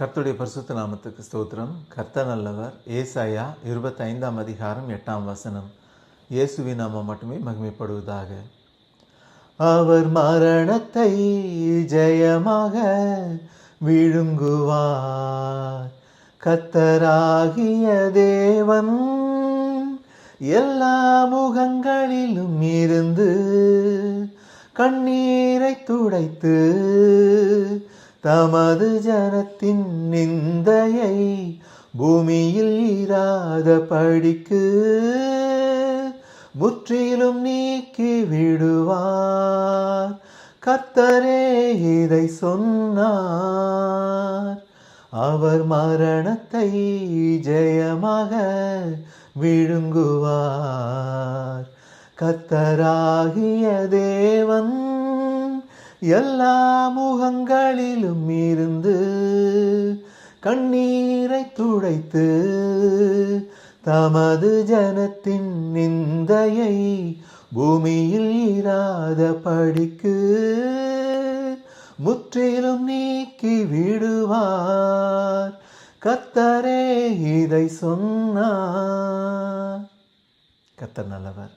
கர்த்தருடைய பரிசுத்த நாமத்துக்கு ஸ்தோத்திரம். கர்த்தர் நல்லவர். ஏசாயா 25ஆம் அதிகாரம் 8ஆம் வசனம். இயேசுவின் நாமம் மட்டுமே மகிமைப்படுவதாக. அவர் மரணத்தை ஜெயமாக விழுங்குவார். கர்த்தராகிய தேவன் எல்லா முகங்களிலும் இருந்து கண்ணீரை துடைத்து தமது ஜனத்தின் நிந்தையை பூமியில் இராத படிக்கு முற்றிலும் நீக்கி விடுவார். கர்த்தரே இதை சொன்னார். அவர் மரணத்தை ஜெயமாக விழுங்குவார். கர்த்தராகிய தேவன் எல்லா முகங்களிலும் இருந்து கண்ணீரை துடைத்து தமது ஜனத்தின் நிந்தையை பூமியில் இராத படிக்கு முற்றிலும் நீக்கி விடுவார். கர்த்தரே இதை சொன்னார். கர்த்தர் நல்லவர்.